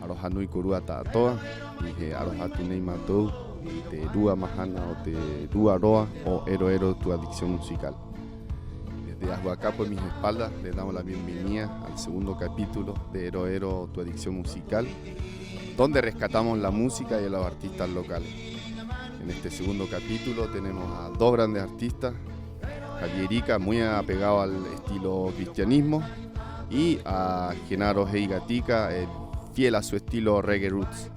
Arohanui kurua ta'atoa, dije arohatu neima tou, te rua mahana o te rua roa o ero tu adicción musical. Desde Ahuacapo en mis espaldas les damos la bienvenida al segundo capítulo de Ero tu adicción musical, donde rescatamos la música y a los artistas locales. En este segundo capítulo tenemos a dos grandes artistas, Javier Ica, muy apegado al estilo cristianismo, y a Genaro Heigatica, fiel a su estilo reggae roots.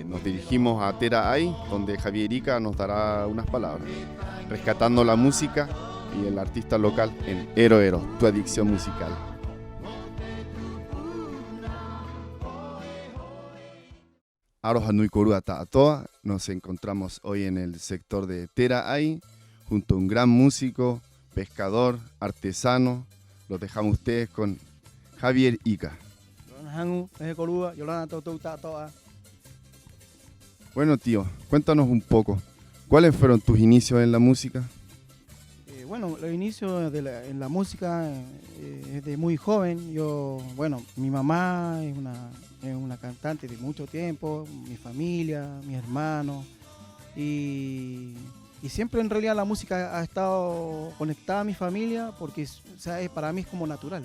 Nos dirigimos a Tera Ai, donde Javier Ica nos dará unas palabras, rescatando la música y el artista local en Ero, tu adicción musical. Arohanui Korua Ta'atoa, nos encontramos hoy en el sector de Tera Ai, junto a un gran músico, pescador, artesano. Los dejamos ustedes con Javier Ica. Bueno, tío, cuéntanos un poco, ¿cuáles fueron tus inicios en la música? Bueno, los inicios en la música desde muy joven. Mi mamá es una cantante de mucho tiempo, mi familia, mis hermanos, y siempre en realidad la música ha estado conectada a mi familia porque para mí es como natural.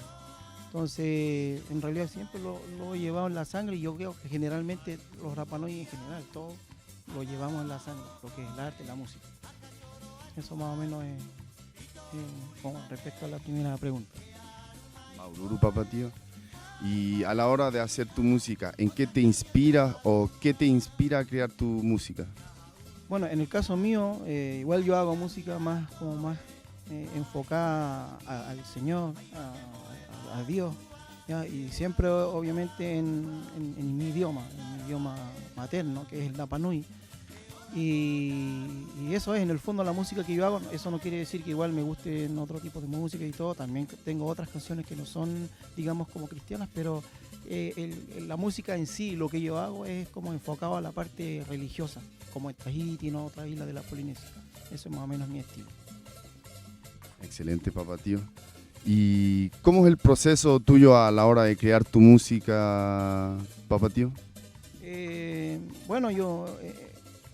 Entonces, en realidad siempre lo he llevado en la sangre, y yo creo que generalmente los Rapa Nui en general, todos lo llevamos en la sangre, lo que es el arte, la música. Eso más o menos es con respecto a la primera pregunta. Maururu, papá, tío. Y a la hora de hacer tu música, ¿en qué te inspira o qué te inspira a crear tu música? Bueno, en el caso mío, igual yo hago música más enfocada al Señor, a Dios, ¿ya? Y siempre obviamente en mi idioma materno, que es el Rapa Nui. Y eso es en el fondo la música que yo hago. Eso no quiere decir que igual me gusten otro tipo de música y todo. También tengo otras canciones que no son, digamos, como cristianas, pero la música en sí, lo que yo hago es como enfocado a la parte religiosa, como en Tahiti, ¿no? Otra isla de la Polinesia. Eso es más o menos mi estilo. Excelente, papá, tío. ¿Y cómo es el proceso tuyo a la hora de crear tu música, papá, tío? Bueno, yo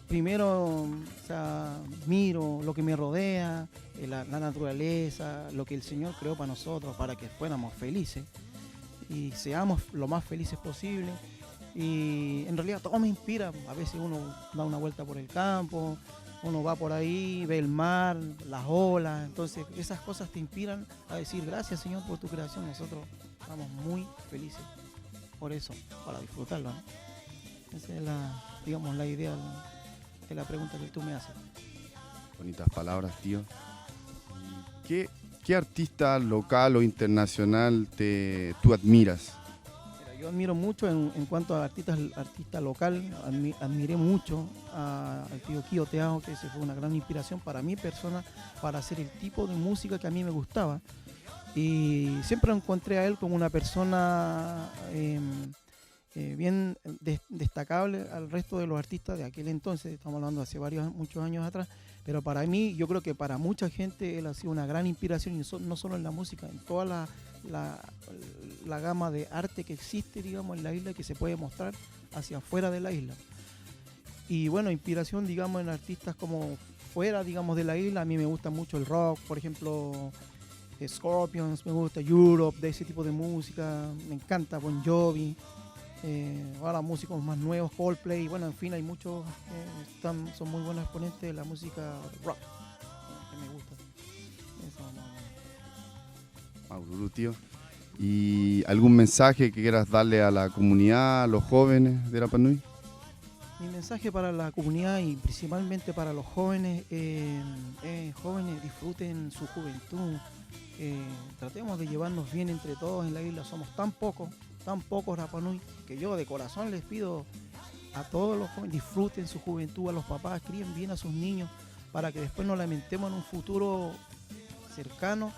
primero miro lo que me rodea, la naturaleza, lo que el Señor creó para nosotros, para que fuéramos felices y seamos lo más felices posible. Y en realidad todo me inspira. A veces uno da una vuelta por el campo, uno va por ahí, ve el mar, las olas. Entonces esas cosas te inspiran a decir gracias, Señor, por tu creación. Nosotros estamos muy felices por eso, para disfrutarlo, ¿no? Esa es la idea de la pregunta que tú me haces. Bonitas palabras, tío. ¿Qué artista local o internacional tú admiras? Mira, yo admiro mucho en cuanto a artista local. Admiré mucho al tío Kio Teao, que ese fue una gran inspiración para mi persona, para hacer el tipo de música que a mí me gustaba. Y siempre encontré a él como una persona bien destacable al resto de los artistas de aquel entonces. Estamos hablando hace muchos años atrás, pero para mí, yo creo que para mucha gente él ha sido una gran inspiración, y no solo en la música, en toda la gama de arte que existe, digamos, en la isla, que se puede mostrar hacia afuera de la isla. Y bueno, inspiración, digamos, en artistas como fuera, digamos, de la isla. A mí me gusta mucho el rock, por ejemplo, Scorpions, me gusta Europe, de ese tipo de música, me encanta Bon Jovi. Ahora músicos más nuevos, Coldplay, bueno, en fin, hay muchos son muy buenos exponentes de la música rock, que me gusta. Eso, Maururu, tío. ¿Y algún mensaje que quieras darle a la comunidad, a los jóvenes de Rapa Nui? Mi mensaje para la comunidad y principalmente para los jóvenes, jóvenes, disfruten su juventud, tratemos de llevarnos bien entre todos en la isla. Somos tan pocos Rapa Nui, que yo de corazón les pido a todos los jóvenes, disfruten su juventud, a los papás, críen bien a sus niños, para que después no lamentemos en un futuro cercano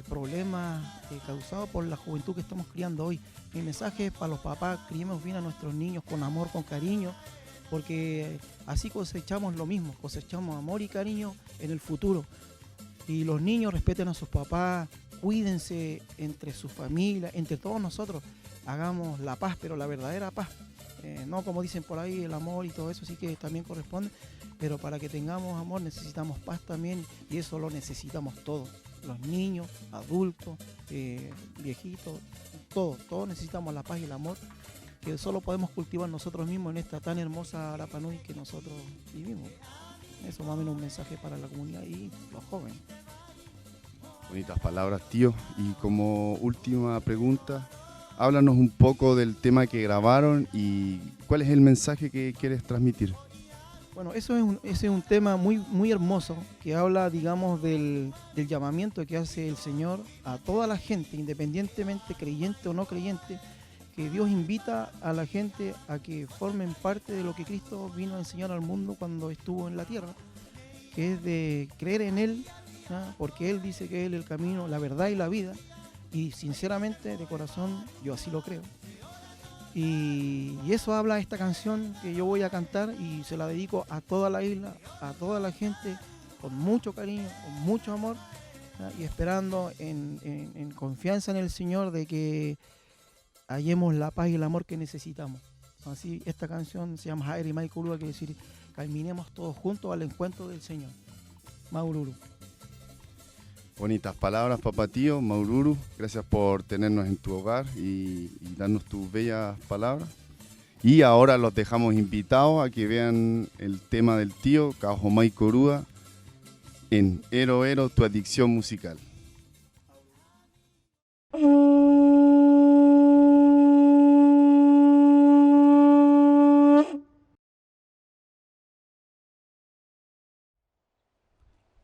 problemas causados por la juventud que estamos criando hoy. Mi mensaje es para los papás: criemos bien a nuestros niños con amor, con cariño, porque así cosechamos lo mismo, cosechamos amor y cariño en el futuro. Y los niños respeten a sus papás, cuídense entre su familia, entre todos nosotros, hagamos la paz, pero la verdadera paz. No como dicen por ahí, el amor y todo eso sí que también corresponde, pero para que tengamos amor necesitamos paz también, y eso lo necesitamos todos, los niños, adultos, viejitos, todos necesitamos la paz y el amor, que solo podemos cultivar nosotros mismos en esta tan hermosa Rapa Nui que nosotros vivimos. Eso más o menos un mensaje para la comunidad y los jóvenes. Bonitas palabras, tío. Y como última pregunta, háblanos un poco del tema que grabaron y cuál es el mensaje que quieres transmitir. Bueno, ese es un tema muy hermoso que habla, digamos, del llamamiento que hace el Señor a toda la gente, independientemente creyente o no creyente, que Dios invita a la gente a que formen parte de lo que Cristo vino a enseñar al mundo cuando estuvo en la tierra, que es de creer en Él, ¿no? Porque Él dice que Él es el camino, la verdad y la vida, y sinceramente, de corazón, yo así lo creo. Y eso habla esta canción que yo voy a cantar y se la dedico a toda la isla, a toda la gente, con mucho cariño, con mucho amor, ¿no? Y esperando en confianza en el Señor de que hallemos la paz y el amor que necesitamos. Así, esta canción se llama Jaere Maikurua, quiere decir, caminemos todos juntos al encuentro del Señor. Maururu. Bonitas palabras, papá tío, Maururu. Gracias por tenernos en tu hogar y darnos tus bellas palabras. Y ahora los dejamos invitados a que vean el tema del tío, Kaho Maikurua, en Ero Ero, tu adicción musical.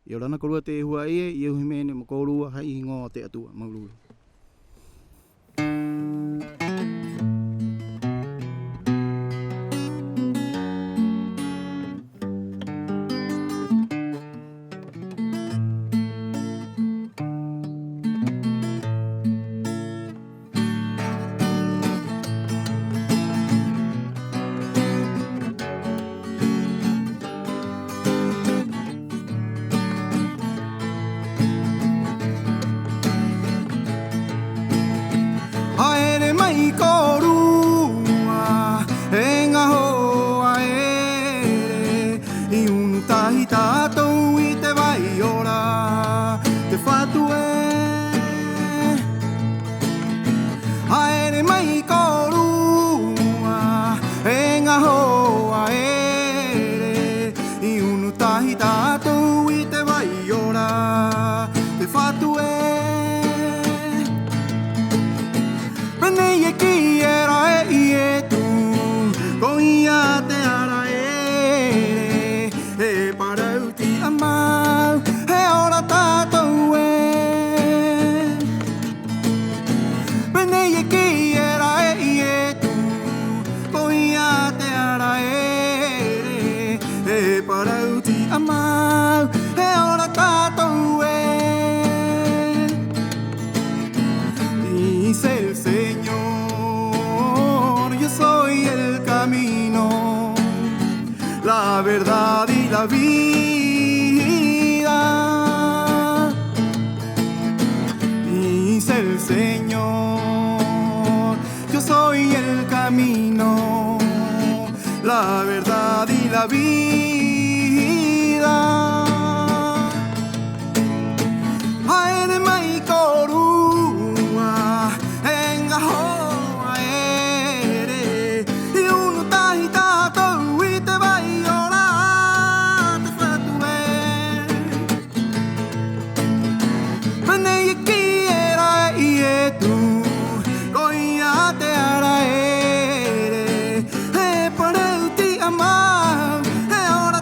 Y ahora no colgó te juaye y yo me ne mokorua hai ngo te atua maulu. La verdad y la vida, dice el Señor. Yo soy el camino, la verdad y la vida. Aere mai korua, engaho aere, y uno tahitato y te va a llorar, te fatue. Mene y quiera y tú, goya te araere, para ti amar, ahora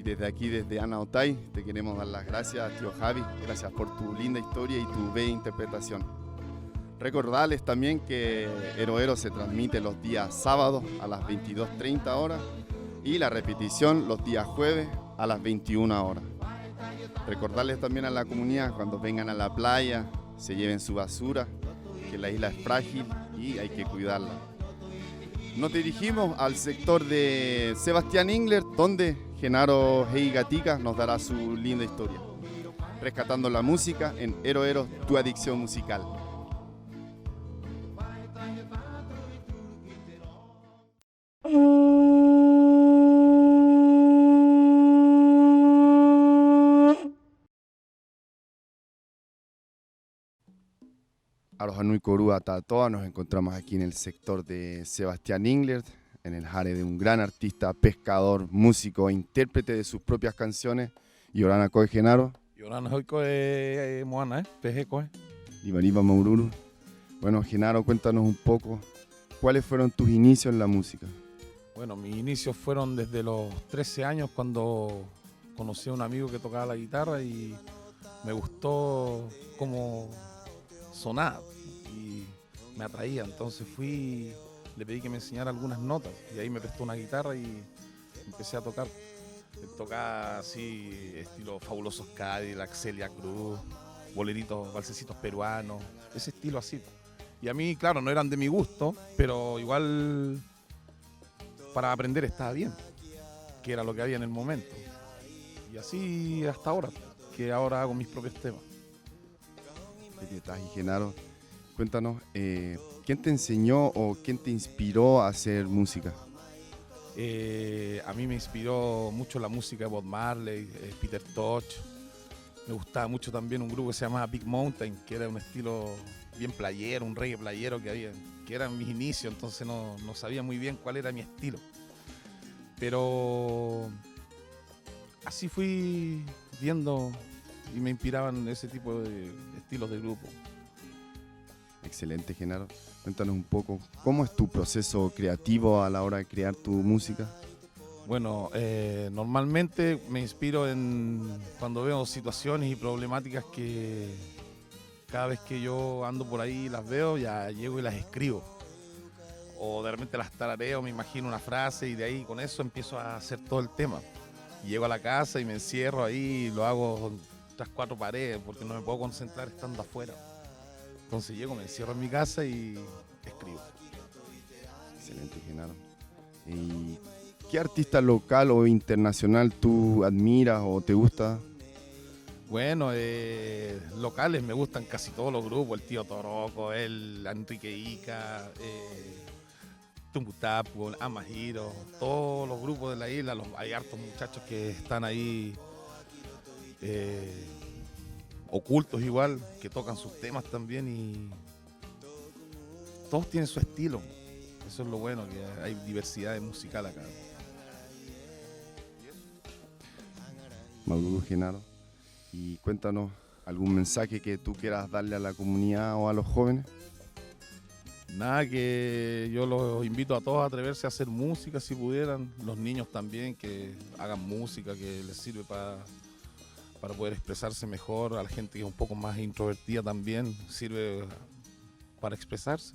desde aquí, desde Anaotay, te queremos dar las gracias, tío Javi. Gracias por tu linda historia y tu bella interpretación. Recordarles también que Ero Ero se transmite los días sábados a las 22:30 horas y la repetición los días jueves a las 21 horas. Recordarles también a la comunidad cuando vengan a la playa, se lleven su basura, que la isla es frágil y hay que cuidarla. Nos dirigimos al sector de Sebastián Ingler, donde Genaro Heigatica nos dará su linda historia. Rescatando la música en Ero Ero, tu adicción musical. Arohanui Korua Tatoa, nos encontramos aquí en el sector de Sebastián Ingler, en el jare de un gran artista, pescador, músico e intérprete de sus propias canciones, Yorana Koe Genaro. Yorana Koe Moana, Peje Koe. Ibariba Maururu. Bueno, Genaro, cuéntanos un poco, ¿cuáles fueron tus inicios en la música? Bueno, mis inicios fueron desde los 13 años cuando conocí a un amigo que tocaba la guitarra y me gustó cómo sonaba y me atraía, entonces le pedí que me enseñara algunas notas y ahí me prestó una guitarra y empecé a tocar. Tocaba así, estilo Fabulosos Cadillac, Celia Cruz, boleritos, valsecitos peruanos, ese estilo así. Y a mí, claro, no eran de mi gusto, pero igual para aprender estaba bien, que era lo que había en el momento. Y así hasta ahora, que ahora hago mis propios temas. Y Genaro, cuéntanos, ¿quién te enseñó o quién te inspiró a hacer música? A mí me inspiró mucho la música de Bob Marley, Peter Tosh. Me gustaba mucho también un grupo que se llamaba Big Mountain, que era un estilo bien playero, un reggae playero que eran mis inicios, entonces no sabía muy bien cuál era mi estilo. Pero así fui viendo y me inspiraban ese tipo de estilos de grupo. Excelente, Genaro. Cuéntanos un poco, ¿cómo es tu proceso creativo a la hora de crear tu música? Bueno, normalmente me inspiro cuando veo situaciones y problemáticas que cada vez que yo ando por ahí las veo, ya llego y las escribo. O de repente las tarareo, me imagino una frase y de ahí con eso empiezo a hacer todo el tema. Y llego a la casa y me encierro ahí y lo hago tras cuatro paredes porque no me puedo concentrar estando afuera. Entonces llego, me encierro en mi casa y escribo. Excelente, Genaro. ¿Y qué artista local o internacional tú admiras o te gusta? Bueno, locales me gustan casi todos los grupos, el Tío Toroco, el Enrique Ica, Tumbutapu, Amahiro, todos los grupos de la isla, hay hartos muchachos que están ahí ocultos igual, que tocan sus temas también y todos tienen su estilo. Eso es lo bueno, que hay diversidad musical acá. Mauro Genaro, y cuéntanos algún mensaje que tú quieras darle a la comunidad o a los jóvenes. Nada, que yo los invito a todos a atreverse a hacer música si pudieran, los niños también, que hagan música que les sirve para poder expresarse mejor, a la gente que es un poco más introvertida también, sirve para expresarse.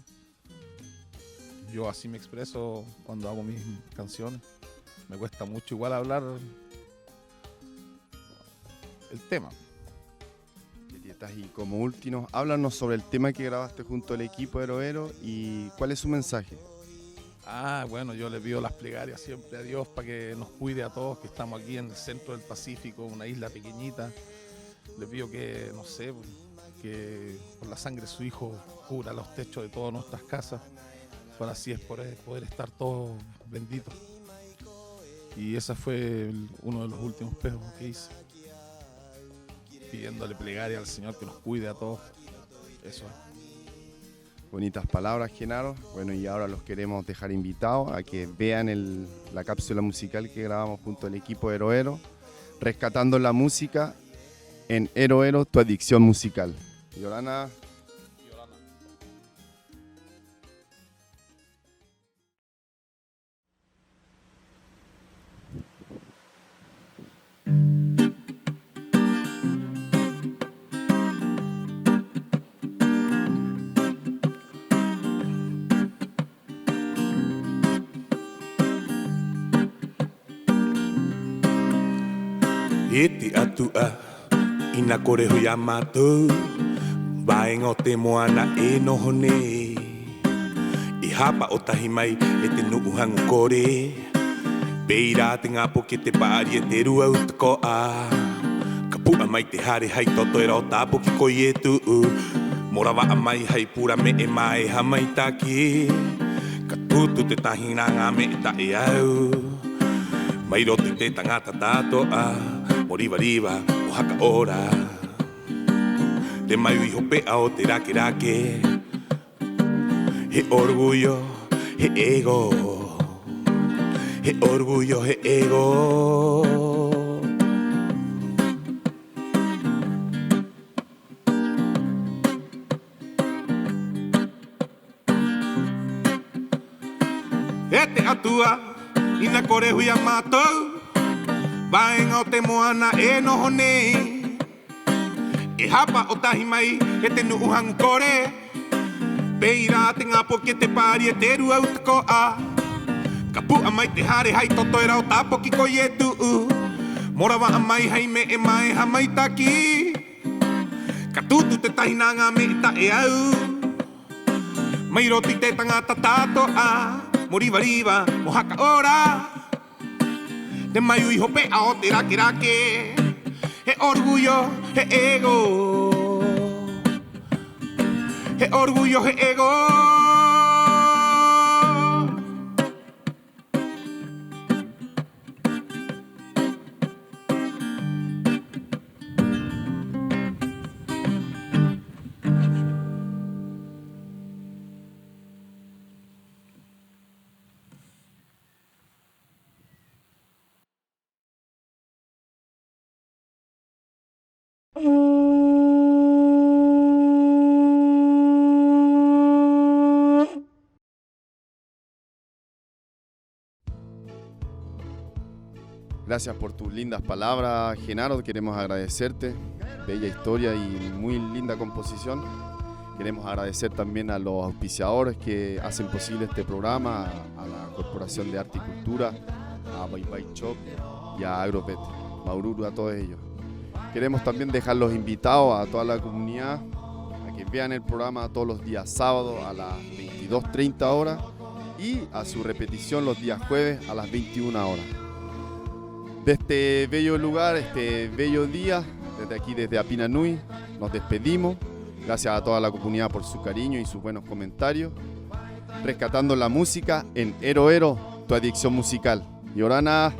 Yo así me expreso cuando hago mis canciones, me cuesta mucho igual hablar el tema. Y como último, háblanos sobre el tema que grabaste junto al equipo de Ero Ero y cuál es su mensaje. Bueno, yo le pido las plegarias siempre a Dios para que nos cuide a todos, que estamos aquí en el centro del Pacífico, una isla pequeñita. Le pido que, no sé, que por la sangre de su Hijo cubra los techos de todas nuestras casas, para así poder estar todos benditos. Y ese fue uno de los últimos pedos que hice, pidiéndole plegaria al Señor que nos cuide a todos. Eso es. Bonitas palabras, Genaro. Bueno, y ahora los queremos dejar invitados a que vean la cápsula musical que grabamos junto al equipo de Ero Ero, rescatando la música en Ero Ero, tu adicción musical. Yorana. E te atua ina kore hui a mātou Vaenga o te moana e noho nei I hapa o tahi mai e te nuu hangu kore Peira te ngapo ke te paari e te rua utako a Ka pua mai te hare hai toto e rao tapo ki koi e tuu Morawa a mai hai pura me e mai ha mai taki Ka tutu te tahina ngā me e ta e au Mai roti te tangata tato a Moriwa riwa o haka ora Te mai ui hope a o te rake rake He orgullo, he ego He orgullo, he ego E te atua, ina kore hui a mātou Vaenga o te moana e noho nei E hapa o tahi mai e te nuu hangu kore Peira te ngapo ke te pāri e te rua utako a Ka pua mai te hare hai toto e rao tapo ki koi e tuu Morawa a mai hai me e mai ha mai taki Ka tutu te tahinanga me e ta e au Mai roti te tangata tato a Moriwa riwa mo haka ora Te mai ui hope a o te rake rake He orgullo, he ego He orgullo, he ego Gracias por tus lindas palabras, Genaro. Queremos agradecerte. Bella historia y muy linda composición. Queremos agradecer también a los auspiciadores que hacen posible este programa, a la Corporación de Arte y Cultura, a Bye Bye Shop y a Agropet, Maururu, a todos ellos. Queremos también dejarlos invitados a toda la comunidad a que vean el programa todos los días sábados a las 22:30 horas y a su repetición los días jueves a las 21 horas. De este bello lugar, este bello día, desde aquí, desde Apina Nui, nos despedimos. Gracias a toda la comunidad por su cariño y sus buenos comentarios. Rescatando la música en Ero Ero, tu adicción musical. Y ahora nada.